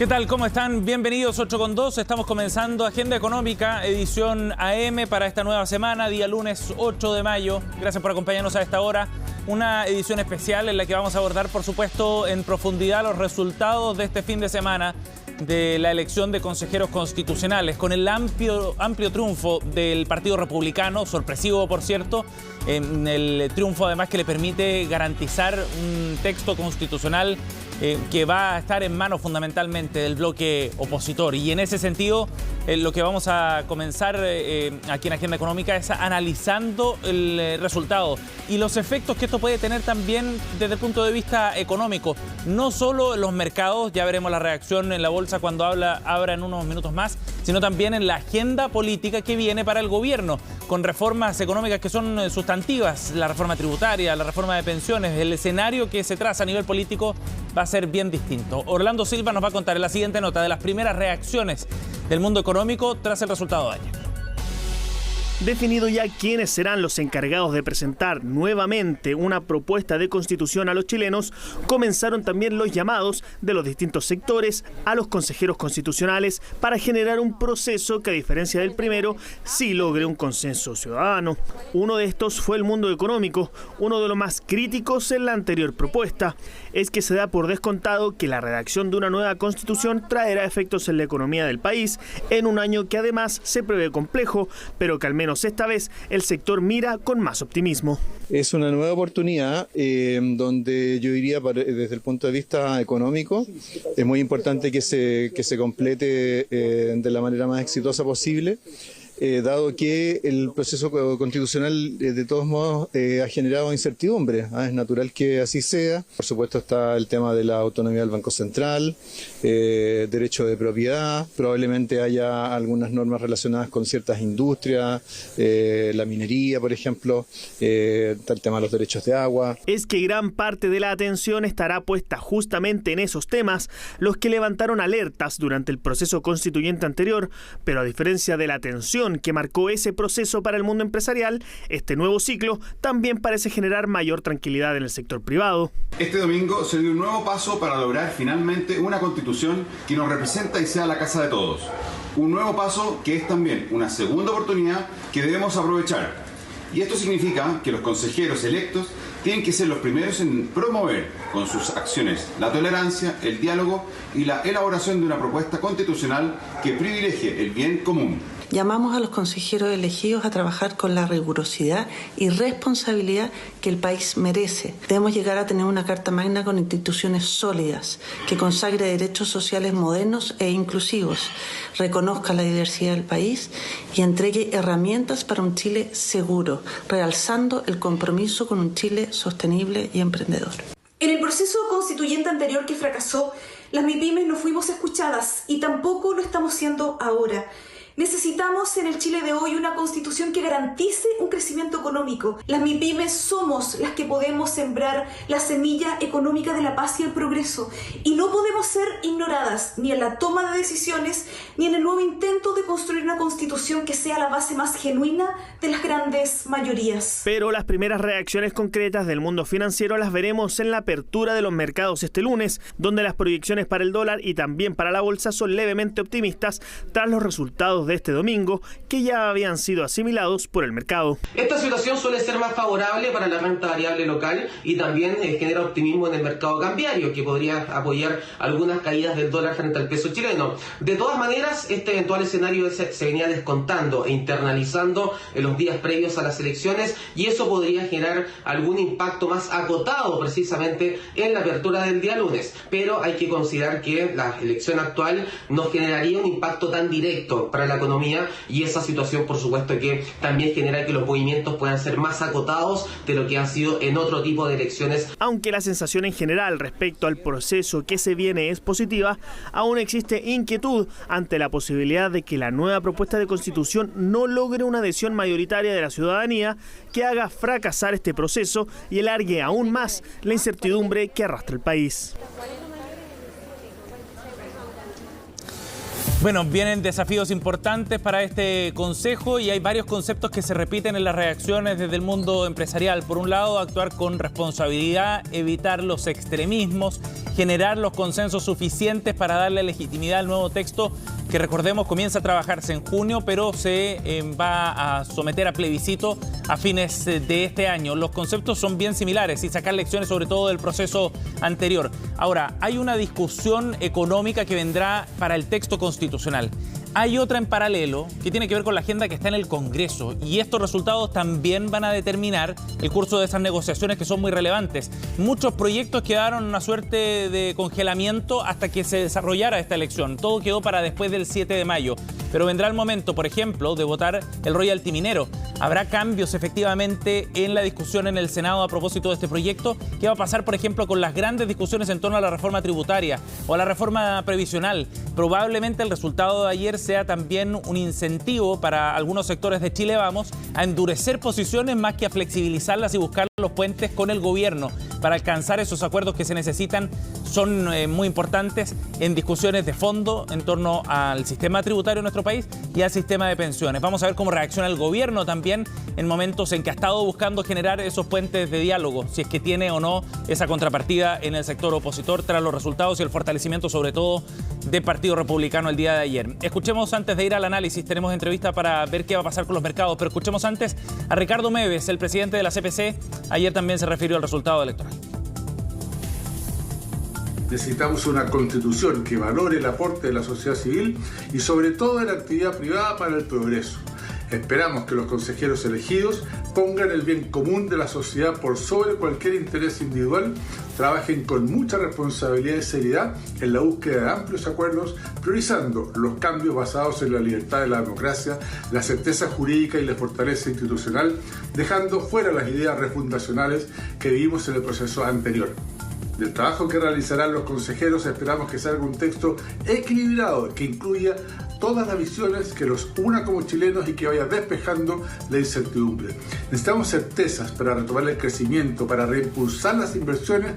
¿Qué tal? ¿Cómo están? Bienvenidos 8:02. Estamos comenzando Agenda Económica, edición AM para esta nueva semana, día lunes 8 de mayo. Gracias por acompañarnos a esta hora. Una edición especial en la que vamos a abordar, por supuesto, en profundidad los resultados de este fin de semana de la elección de consejeros constitucionales, con el amplio triunfo del Partido Republicano, sorpresivo por cierto, el triunfo además que le permite garantizar un texto constitucional que va a estar en manos fundamentalmente del bloque opositor. Y en ese sentido, lo que vamos a comenzar aquí en Agenda Económica es analizando el resultado y los efectos que esto puede tener también desde el punto de vista económico. No solo en los mercados, ya veremos la reacción en la bolsa cuando abra en unos minutos más, sino también en la agenda política que viene para el gobierno, con reformas económicas que son sustantivas, la reforma tributaria, la reforma de pensiones. El escenario que se traza a nivel político va a ser bien distinto. Orlando Silva nos va a contar en la siguiente nota de las primeras reacciones del mundo económico tras el resultado de ayer. Definido ya quiénes serán los encargados de presentar nuevamente una propuesta de constitución a los chilenos, comenzaron también los llamados de los distintos sectores a los consejeros constitucionales para generar un proceso que, a diferencia del primero, sí logre un consenso ciudadano. Uno de estos fue el mundo económico, uno de los más críticos en la anterior propuesta. Es que se da por descontado que la redacción de una nueva constitución traerá efectos en la economía del país en un año que además se prevé complejo, pero que al menos esta vez el sector mira con más optimismo. Es una nueva oportunidad donde yo diría desde el punto de vista económico es muy importante que se complete de la manera más exitosa posible. Dado que el proceso constitucional de todos modos ha generado incertidumbre. Es natural que así sea. Por supuesto está el tema de la autonomía del Banco Central, derecho de propiedad, probablemente haya algunas normas relacionadas con ciertas industrias, la minería, por ejemplo, está el tema de los derechos de agua. Es que gran parte de la atención estará puesta justamente en esos temas, los que levantaron alertas durante el proceso constituyente anterior, pero a diferencia de la atención que marcó ese proceso para el mundo empresarial, este nuevo ciclo también parece generar mayor tranquilidad en el sector privado. Este domingo se dio un nuevo paso para lograr finalmente una constitución que nos representa y sea la casa de todos. Un nuevo paso que es también una segunda oportunidad que debemos aprovechar. Y esto significa que los consejeros electos tienen que ser los primeros en promover con sus acciones la tolerancia, el diálogo y la elaboración de una propuesta constitucional que privilegie el bien común. Llamamos a los consejeros elegidos a trabajar con la rigurosidad y responsabilidad que el país merece. Debemos llegar a tener una Carta Magna con instituciones sólidas, que consagre derechos sociales modernos e inclusivos, reconozca la diversidad del país y entregue herramientas para un Chile seguro, realzando el compromiso con un Chile sostenible y emprendedor. En el proceso constituyente anterior que fracasó, las MIPYMES no fuimos escuchadas y tampoco lo estamos siendo ahora. Necesitamos en el Chile de hoy una constitución que garantice un crecimiento económico. Las MIPYMES somos las que podemos sembrar la semilla económica de la paz y el progreso. Y no podemos ser ignoradas ni en la toma de decisiones ni en el nuevo intento de construir una constitución que sea la base más genuina de las grandes mayorías. Pero las primeras reacciones concretas del mundo financiero las veremos en la apertura de los mercados este lunes, donde las proyecciones para el dólar y también para la bolsa son levemente optimistas tras los resultados de este domingo que ya habían sido asimilados por el mercado. Esta situación suele ser más favorable para la renta variable local y también genera optimismo en el mercado cambiario, que podría apoyar algunas caídas del dólar frente al peso chileno. De todas maneras, este eventual escenario se venía descontando e internalizando en los días previos a las elecciones, y eso podría generar algún impacto más acotado precisamente en la apertura del día lunes. Pero hay que considerar que la elección actual no generaría un impacto tan directo para la economía, y esa situación por supuesto que también genera que los movimientos puedan ser más acotados de lo que han sido en otro tipo de elecciones. Aunque la sensación en general respecto al proceso que se viene es positiva, aún existe inquietud ante la posibilidad de que la nueva propuesta de constitución no logre una adhesión mayoritaria de la ciudadanía que haga fracasar este proceso y alargue aún más la incertidumbre que arrastra el país. Bueno, vienen desafíos importantes para este Consejo y hay varios conceptos que se repiten en las reacciones desde el mundo empresarial. Por un lado, actuar con responsabilidad, evitar los extremismos, generar los consensos suficientes para darle legitimidad al nuevo texto que, recordemos, comienza a trabajarse en junio, pero se va a someter a plebiscito a fines de este año. Los conceptos son bien similares y sacar lecciones sobre todo del proceso anterior. Ahora, hay una discusión económica que vendrá para el texto constitucional. Hay otra en paralelo que tiene que ver con la agenda que está en el Congreso, y estos resultados también van a determinar el curso de esas negociaciones, que son muy relevantes. Muchos proyectos quedaron en una suerte de congelamiento hasta que se desarrollara esta elección. Todo quedó para después del 7 de mayo. Pero vendrá el momento, por ejemplo, de votar el royalty minero. ¿Habrá cambios efectivamente en la discusión en el Senado a propósito de este proyecto? ¿Qué va a pasar, por ejemplo, con las grandes discusiones en torno a la reforma tributaria o a la reforma previsional? Probablemente el resultado de ayer sea también un incentivo para algunos sectores de Chile Vamos a endurecer posiciones más que a flexibilizarlas y buscar los puentes con el gobierno para alcanzar esos acuerdos que se necesitan. Son muy importantes en discusiones de fondo en torno al sistema tributario de nuestro país y al sistema de pensiones. Vamos a ver cómo reacciona el gobierno también en momentos en que ha estado buscando generar esos puentes de diálogo, si es que tiene o no esa contrapartida en el sector opositor tras los resultados y el fortalecimiento sobre todo del Partido Republicano el día de ayer. Escuchemos, antes de ir al análisis, tenemos entrevista para ver qué va a pasar con los mercados, pero escuchemos antes a Ricardo Meves, el presidente de la CPC. Ayer también se refirió al resultado electoral. Necesitamos una constitución que valore el aporte de la sociedad civil y sobre todo de la actividad privada para el progreso. Esperamos que los consejeros elegidos pongan el bien común de la sociedad por sobre cualquier interés individual, trabajen con mucha responsabilidad y seriedad en la búsqueda de amplios acuerdos, priorizando los cambios basados en la libertad de la democracia, la certeza jurídica y la fortaleza institucional, dejando fuera las ideas refundacionales que vivimos en el proceso anterior. Del trabajo que realizarán los consejeros esperamos que salga un texto equilibrado que incluya todas las visiones, que los una como chilenos y que vaya despejando la incertidumbre. Necesitamos certezas para retomar el crecimiento, para reimpulsar las inversiones.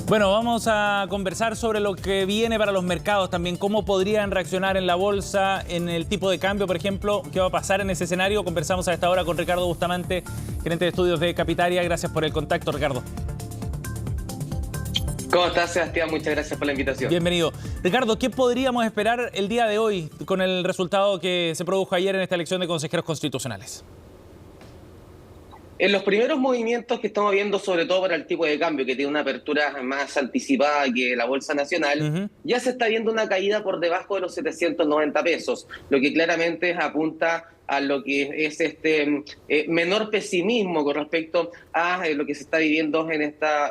Bueno, vamos a conversar sobre lo que viene para los mercados también, cómo podrían reaccionar en la bolsa, en el tipo de cambio, por ejemplo, qué va a pasar en ese escenario. Conversamos a esta hora con Ricardo Bustamante, gerente de estudios de Capitaria. Gracias por el contacto, Ricardo. ¿Cómo estás, Sebastián? Muchas gracias por la invitación. Bienvenido. Ricardo, ¿qué podríamos esperar el día de hoy con el resultado que se produjo ayer en esta elección de consejeros constitucionales? En los primeros movimientos que estamos viendo, sobre todo para el tipo de cambio, que tiene una apertura más anticipada que la Bolsa Nacional, ya se está viendo una caída por debajo de los 790 pesos, lo que claramente apunta a lo que es menor pesimismo con respecto a lo que se está viviendo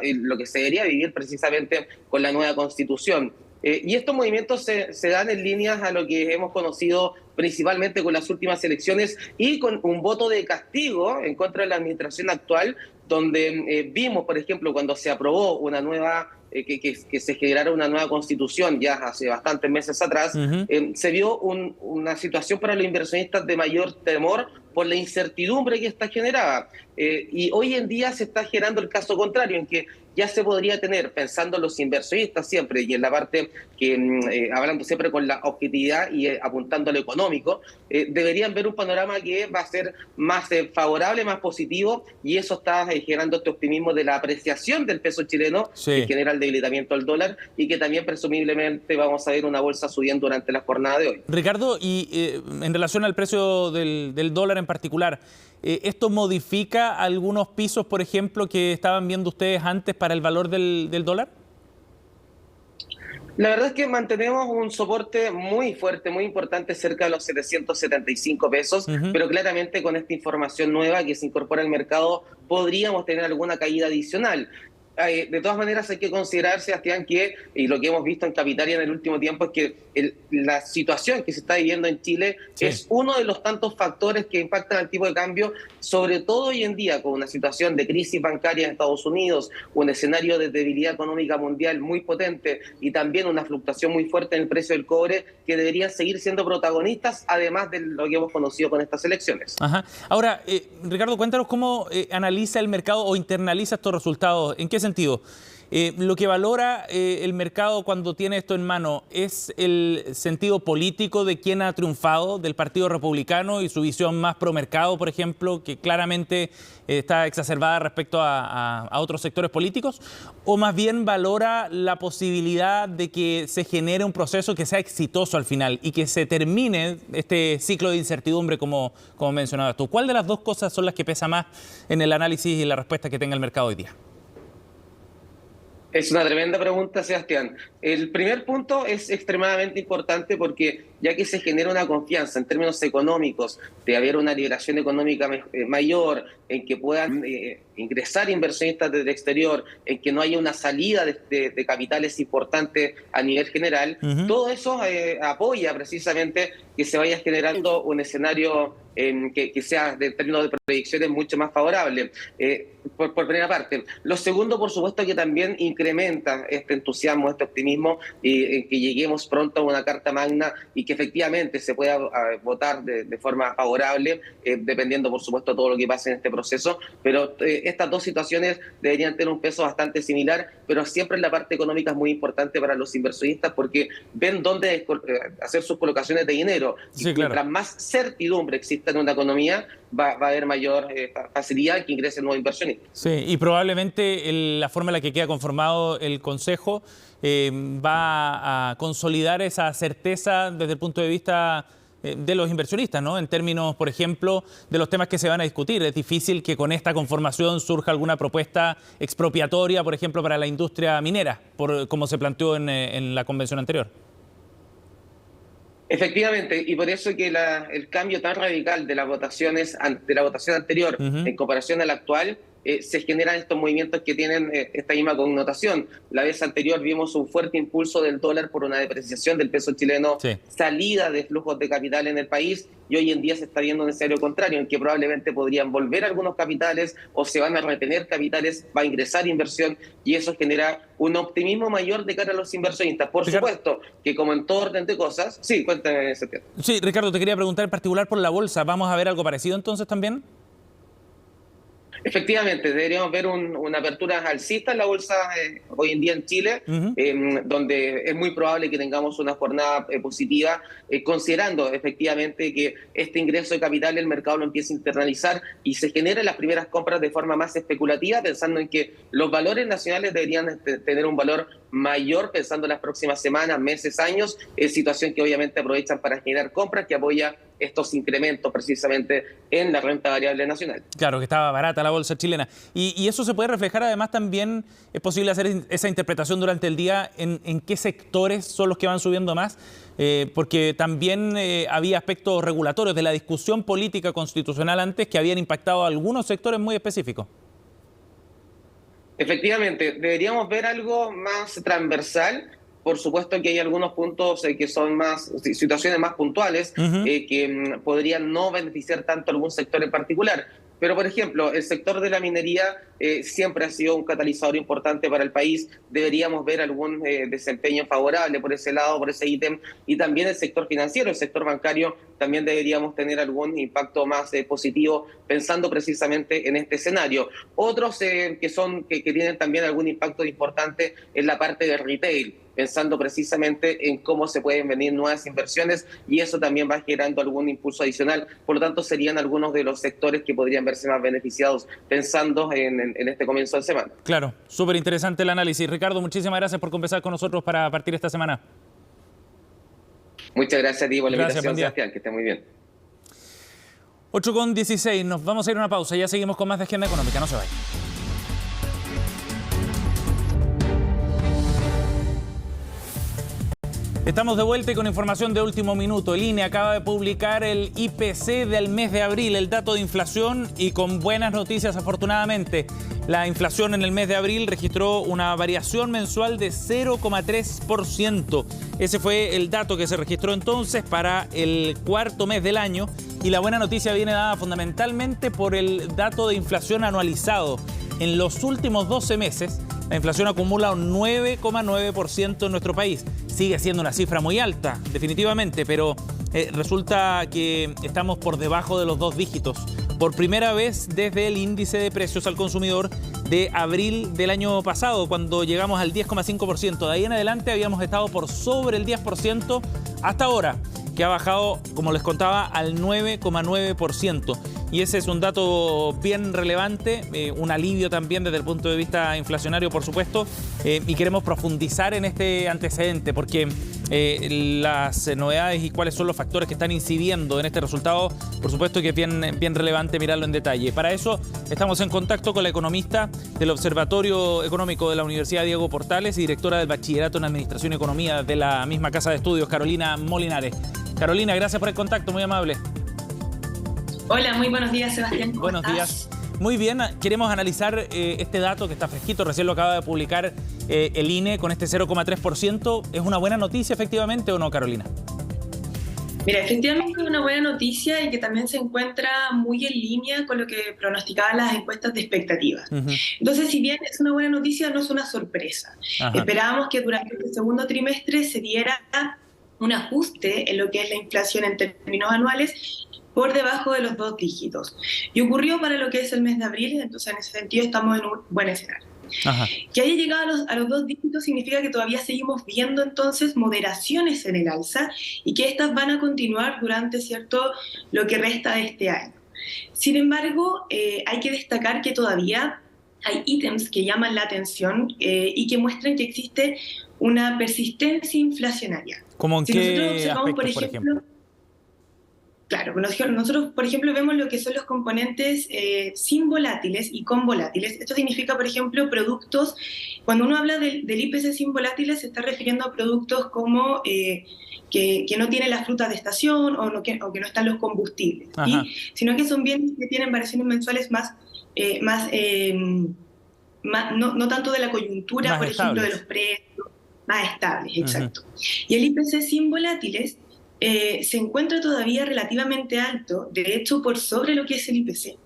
lo que se debería vivir precisamente con la nueva Constitución. Y estos movimientos se dan en líneas a lo que hemos conocido principalmente con las últimas elecciones y con un voto de castigo en contra de la administración actual, donde vimos, por ejemplo, cuando se aprobó una nueva, que se generara una nueva constitución ya hace bastantes meses atrás, se vio una situación para los inversionistas de mayor temor por la incertidumbre que esta generaba. Y hoy en día se está generando el caso contrario, en que ya se podría tener, pensando en los inversionistas siempre, y en la parte que, hablando siempre con la objetividad y apuntando a lo económico, deberían ver un panorama que va a ser más favorable, más positivo, y eso está generando este optimismo de la apreciación del peso chileno, que genera el debilitamiento del dólar, y que también presumiblemente vamos a ver una bolsa subiendo durante la jornada de hoy. Ricardo, y en relación al precio del dólar en particular, ¿esto modifica algunos pisos, por ejemplo, que estaban viendo ustedes antes para el valor del dólar? La verdad es que mantenemos un soporte muy fuerte, muy importante, cerca de los 775 pesos, pero claramente con esta información nueva que se incorpora al mercado podríamos tener alguna caída adicional. De todas maneras hay que considerar, Sebastián, que, y lo que hemos visto en Capitaria en el último tiempo, es que la situación que se está viviendo en Chile es uno de los tantos factores que impactan al tipo de cambio, sobre todo hoy en día con una situación de crisis bancaria en Estados Unidos, un escenario de debilidad económica mundial muy potente y también una fluctuación muy fuerte en el precio del cobre, que deberían seguir siendo protagonistas, además de lo que hemos conocido con estas elecciones. Ahora, Ricardo, cuéntanos cómo analiza el mercado o internaliza estos resultados. ¿En qué sentido? Lo que valora el mercado cuando tiene esto en mano es el sentido político de quién ha triunfado, del Partido Republicano y su visión más pro mercado, por ejemplo, que claramente está exacerbada respecto a otros sectores políticos, o más bien valora la posibilidad de que se genere un proceso que sea exitoso al final y que se termine este ciclo de incertidumbre como mencionabas tú. ¿Cuál de las dos cosas son las que pesa más en el análisis y la respuesta que tenga el mercado hoy día? Es una tremenda pregunta, Sebastián. El primer punto es extremadamente importante porque ya que se genera una confianza en términos económicos de haber una liberación económica mayor, en que puedan ingresar inversionistas desde el exterior, en que no haya una salida de capitales importantes a nivel general, todo eso apoya precisamente que se vaya generando un escenario que sea, en términos de proyecciones, mucho más favorable, por primera parte. Lo segundo, por supuesto, que también incrementa este entusiasmo, este optimismo, en que lleguemos pronto a una Carta Magna y que efectivamente se pueda votar de forma favorable, dependiendo, por supuesto, de todo lo que pase en este proceso. Pero estas dos situaciones deberían tener un peso bastante similar, pero siempre la parte económica es muy importante para los inversionistas porque ven dónde hacer sus colocaciones de dinero. Sí, y mientras más certidumbre exista en una economía, va a haber mayor facilidad que ingresen nuevos inversionistas. Sí, y probablemente la forma en la que queda conformado el Consejo va a consolidar esa certeza desde el punto de vista de los inversionistas, ¿no? En términos, por ejemplo, de los temas que se van a discutir. Es difícil que con esta conformación surja alguna propuesta expropiatoria, por ejemplo, para la industria minera, como se planteó en la convención anterior. Efectivamente, y por eso que el cambio tan radical de las votaciones, de la votación anterior en comparación a la actual, se generan estos movimientos que tienen esta misma connotación. La vez anterior vimos un fuerte impulso del dólar por una depreciación del peso chileno, salida de flujos de capital en el país, y hoy en día se está viendo un escenario contrario, en que probablemente podrían volver algunos capitales o se van a retener capitales, va a ingresar inversión, y eso genera un optimismo mayor de cara a los inversionistas. Por supuesto que, como en todo orden de cosas... Sí, cuéntame, Sebastián. Sí, Ricardo, te quería preguntar en particular por la bolsa. ¿Vamos a ver algo parecido entonces también? Efectivamente, deberíamos ver una apertura alcista en la bolsa hoy en día en Chile, donde es muy probable que tengamos una jornada positiva, considerando efectivamente que este ingreso de capital el mercado lo empieza a internalizar y se generan las primeras compras de forma más especulativa, pensando en que los valores nacionales deberían tener un valor mayor, pensando en las próximas semanas, meses, años, situación que obviamente aprovechan para generar compras que apoya estos incrementos precisamente en la renta variable nacional. Claro, que estaba barata la bolsa chilena. Y eso se puede reflejar, además también es posible hacer esa interpretación durante el día en qué sectores son los que van subiendo más, porque también había aspectos regulatorios de la discusión política constitucional antes que habían impactado a algunos sectores muy específicos. Efectivamente, deberíamos ver algo más transversal. Por supuesto que hay algunos puntos que son situaciones más puntuales, que podrían no beneficiar tanto a algún sector en particular. Pero, por ejemplo, el sector de la minería siempre ha sido un catalizador importante para el país. Deberíamos ver algún desempeño favorable por ese lado, por ese ítem. Y también el sector financiero, el sector bancario, también deberíamos tener algún impacto más positivo, pensando precisamente en este escenario. Otros que tienen también algún impacto importante en la parte de retail, pensando precisamente en cómo se pueden venir nuevas inversiones, y eso también va generando algún impulso adicional. Por lo tanto, serían algunos de los sectores que podrían verse más beneficiados pensando en este comienzo de semana. Claro, súper interesante el análisis. Ricardo, muchísimas gracias por conversar con nosotros para partir esta semana. Muchas gracias a ti por la invitación, Sebastián, que esté muy bien. 8:16, nos vamos a ir a una pausa, ya seguimos con más de Agenda Económica, no se vayan. Estamos de vuelta y con información de último minuto. El INE acaba de publicar el IPC del mes de abril, el dato de inflación, y con buenas noticias afortunadamente. La inflación en el mes de abril registró una variación mensual de 0,3%. Ese fue el dato que se registró entonces para el cuarto mes del año, y la buena noticia viene dada fundamentalmente por el dato de inflación anualizado. En los últimos 12 meses, la inflación acumula un 9,9% en nuestro país. Sigue siendo una cifra muy alta, definitivamente, pero resulta que estamos por debajo de los 2 dígitos. por primera vez desde el índice de precios al consumidor de abril del año pasado, cuando llegamos al 10,5%. De ahí en adelante habíamos estado por sobre el 10% hasta ahora, que ha bajado, como les contaba, al 9,9%. Y ese es un dato bien relevante, un alivio también desde el punto de vista inflacionario, por supuesto, y queremos profundizar en este antecedente, porque las novedades y cuáles son los factores que están incidiendo en este resultado, por supuesto que es bien relevante mirarlo en detalle. Para eso estamos en contacto con la economista del Observatorio Económico de la Universidad Diego Portales y directora del Bachillerato en Administración y Economía de la misma Casa de Estudios, Carolina Molinares. Carolina, gracias por el contacto, muy amable. Hola, muy buenos días, Sebastián. Buenos días. Muy bien, queremos analizar este dato que está fresquito, recién lo acaba de publicar el INE con este 0,3%. ¿Es una buena noticia efectivamente o no, Carolina? Mira, efectivamente es una buena noticia y que también se encuentra muy en línea con lo que pronosticaban las encuestas de expectativas. Entonces, si bien es una buena noticia, no es una sorpresa. Esperábamos que durante el segundo trimestre se diera un ajuste en lo que es la inflación en términos anuales por debajo de los 2 dígitos. Y ocurrió para lo que es el mes de abril, entonces en ese sentido estamos en un buen escenario. Que haya llegado a los 2 dígitos significa que todavía seguimos viendo entonces moderaciones en el alza y que estas van a continuar durante lo que resta de este año. Sin embargo, hay que destacar que todavía hay ítems que llaman la atención y que muestran que existe una persistencia inflacionaria. ¿Cómo en qué aspectos, por ejemplo? Claro, nosotros, por ejemplo, vemos lo que son los componentes sin volátiles y con volátiles. Esto significa, por ejemplo, productos, cuando uno habla del IPC sin volátiles, se está refiriendo a productos como que no tienen las frutas de estación o que no están los combustibles, sino que son bienes que tienen variaciones mensuales no tanto de la coyuntura, más por estables. ejemplo, de los precios, más estables, exacto. Y el IPC sin volátiles se encuentra todavía relativamente alto, de hecho por sobre lo que es el IPC.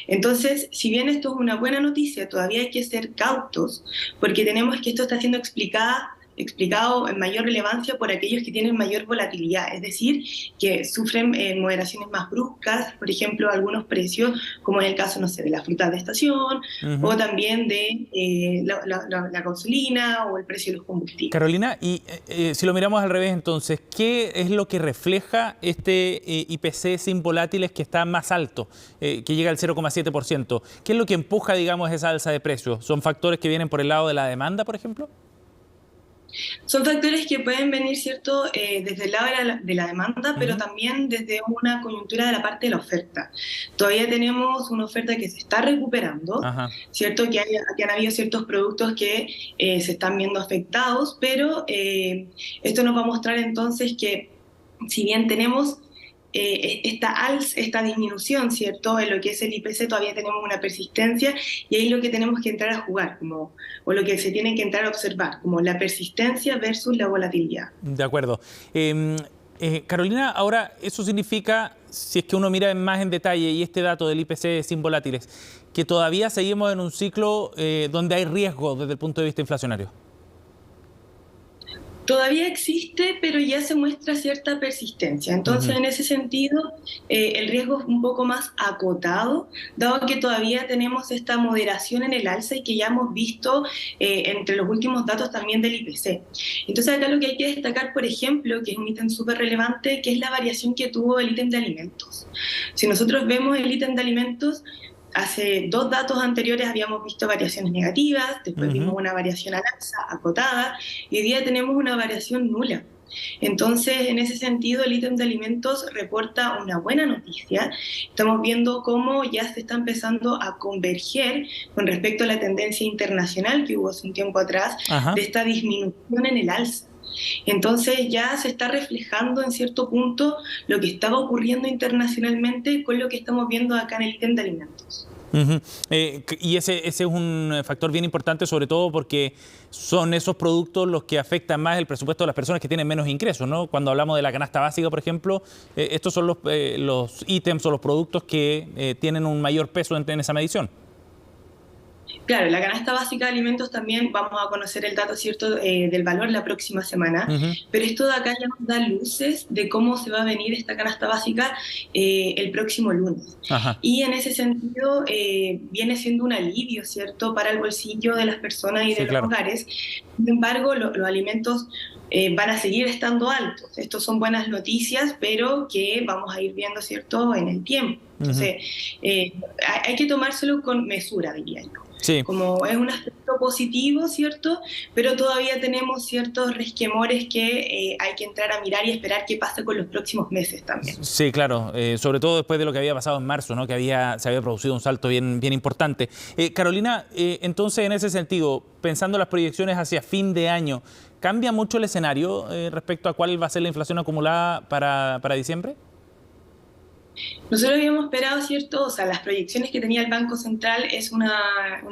Entonces, si bien esto es una buena noticia, todavía hay que ser cautos, porque tenemos que esto está siendo explicado en mayor relevancia por aquellos que tienen mayor volatilidad, es decir, que sufren moderaciones más bruscas, por ejemplo, algunos precios, como en el caso, no sé, de las frutas de estación, o también de la gasolina o el precio de los combustibles. Carolina, y si lo miramos al revés entonces, ¿qué es lo que refleja este IPC sin volátiles que está más alto, que llega al 0,7%? ¿Qué es lo que empuja, digamos, esa alza de precios? ¿Son factores que vienen por el lado de la demanda, por ejemplo? Son factores que pueden venir, ¿cierto?, desde el lado de la demanda, pero también desde una coyuntura de la parte de la oferta. Todavía tenemos una oferta que se está recuperando, ¿cierto?, que han habido ciertos productos que se están viendo afectados, pero esto nos va a mostrar entonces que si bien tenemos esta disminución, ¿cierto?, en lo que es el IPC, todavía tenemos una persistencia y ahí es lo que tenemos que entrar a jugar, o lo que se tiene que entrar a observar, como la persistencia versus la volatilidad. De acuerdo. Carolina, ahora eso significa, si es que uno mira más en detalle y este dato del IPC sin volátiles, que todavía seguimos en un ciclo donde hay riesgo desde el punto de vista inflacionario. Todavía existe, pero ya se muestra cierta persistencia. Entonces, en ese sentido, el riesgo es un poco más acotado, dado que todavía tenemos esta moderación en el alza y que ya hemos visto entre los últimos datos también del IPC. Entonces, acá lo que hay que destacar, por ejemplo, que es un ítem súper relevante, que es la variación que tuvo el ítem de alimentos. Si nosotros vemos el ítem de alimentos, hace 2 datos anteriores habíamos visto variaciones negativas, después vimos una variación al alza acotada y hoy día tenemos una variación nula. Entonces, en ese sentido, el ítem de alimentos reporta una buena noticia. Estamos viendo cómo ya se está empezando a converger con respecto a la tendencia internacional que hubo hace un tiempo atrás de esta disminución en el alza. Entonces ya se está reflejando en cierto punto lo que estaba ocurriendo internacionalmente con lo que estamos viendo acá en el ítem de alimentos. Y ese es un factor bien importante, sobre todo porque son esos productos los que afectan más el presupuesto de las personas que tienen menos ingresos, ¿no? Cuando hablamos de la canasta básica, por ejemplo, estos son los ítems o los productos que tienen un mayor peso en esa medición. Claro, la canasta básica de alimentos también vamos a conocer el dato cierto del valor la próxima semana, pero esto de acá ya nos da luces de cómo se va a venir esta canasta básica el próximo lunes. Y en ese sentido viene siendo un alivio, ¿cierto?, para el bolsillo de las personas y de los hogares. Sin embargo, los alimentos van a seguir estando altos. Estos son buenas noticias, pero que vamos a ir viendo, ¿cierto?, en el tiempo. Entonces, hay que tomárselo con mesura, diría yo. Sí. Como es un aspecto positivo, ¿cierto? Pero todavía tenemos ciertos resquemores que hay que entrar a mirar y esperar qué pase con los próximos meses también. Sí, claro. Sobre todo después de lo que había pasado en marzo, ¿no? Que se había producido un salto bien importante. Carolina, entonces en ese sentido, pensando en las proyecciones hacia fin de año, ¿cambia mucho el escenario respecto a cuál va a ser la inflación acumulada para diciembre? Nosotros habíamos esperado, ¿cierto? O sea, las proyecciones que tenía el Banco Central es una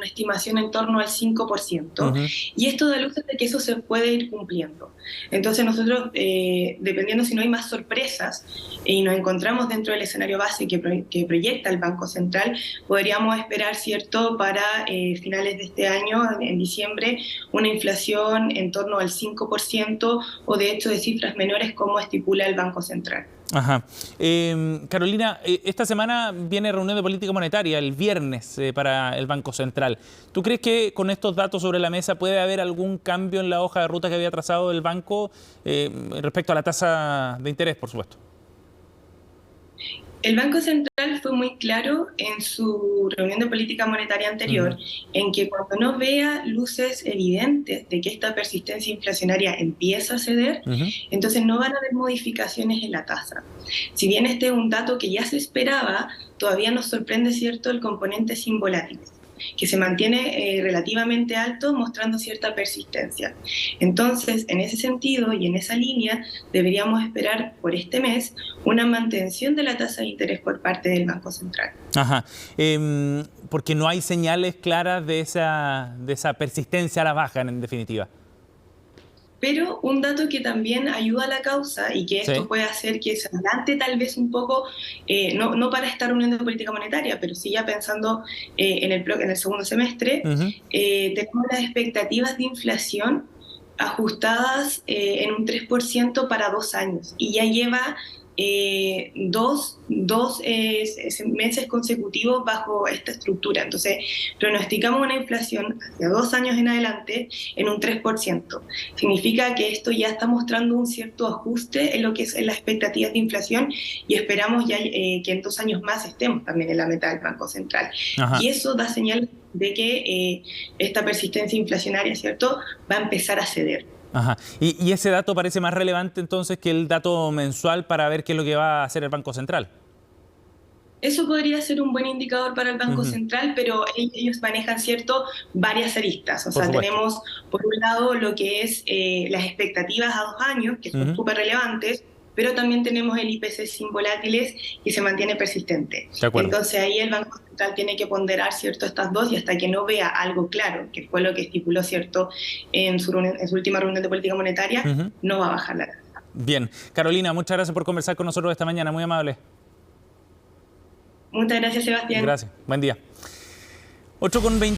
estimación en torno al 5%, y esto da luz de que eso se puede ir cumpliendo. Entonces nosotros, dependiendo si no hay más sorpresas y nos encontramos dentro del escenario base que proyecta el Banco Central, podríamos esperar, ¿cierto?, para finales de este año, en diciembre, una inflación en torno al 5% o de hecho de cifras menores como estipula el Banco Central. Carolina, esta semana viene reunión de política monetaria el viernes para el Banco Central. ¿Tú crees que con estos datos sobre la mesa puede haber algún cambio en la hoja de ruta que había trazado el banco respecto a la tasa de interés, por supuesto? El Banco Central fue muy claro en su reunión de política monetaria anterior en que cuando no vea luces evidentes de que esta persistencia inflacionaria empieza a ceder, entonces no van a haber modificaciones en la tasa. Si bien este es un dato que ya se esperaba, todavía nos sorprende, ¿cierto?, el componente sin volátiles, que se mantiene relativamente alto, mostrando cierta persistencia. Entonces, en ese sentido y en esa línea, deberíamos esperar por este mes una mantención de la tasa de interés por parte del Banco Central. Porque no hay señales claras de esa persistencia a la baja, en definitiva. Pero un dato que también ayuda a la causa y que esto puede hacer que se adelante tal vez un poco, no para esta reunión de política monetaria, pero sí ya pensando en el segundo semestre, tenemos las expectativas de inflación ajustadas en un 3% para 2 años y ya lleva dos meses consecutivos bajo esta estructura. Entonces, pronosticamos una inflación hacia 2 años en adelante en un 3%. Significa que esto ya está mostrando un cierto ajuste en lo que es en las expectativas de inflación y esperamos ya que en 2 años más estemos también en la meta del Banco Central. Y eso da señal de que esta persistencia inflacionaria, ¿cierto?, va a empezar a ceder. ¿Y ese dato parece más relevante entonces que el dato mensual para ver qué es lo que va a hacer el Banco Central? Eso podría ser un buen indicador para el Banco Central, pero ellos manejan, ¿cierto?, varias aristas. O sea, tenemos por un lado lo que es las expectativas a 2 años, que son súper relevantes, pero también tenemos el IPC sin volátiles que se mantiene persistente. Entonces ahí el Banco Central tiene que ponderar, ¿cierto?, estas dos, y hasta que no vea algo claro, que fue lo que estipuló, ¿cierto?, en su última reunión de política monetaria, no va a bajar la tasa. Bien. Carolina, muchas gracias por conversar con nosotros esta mañana, muy amable. Muchas gracias, Sebastián. Gracias. Buen día. 8:20.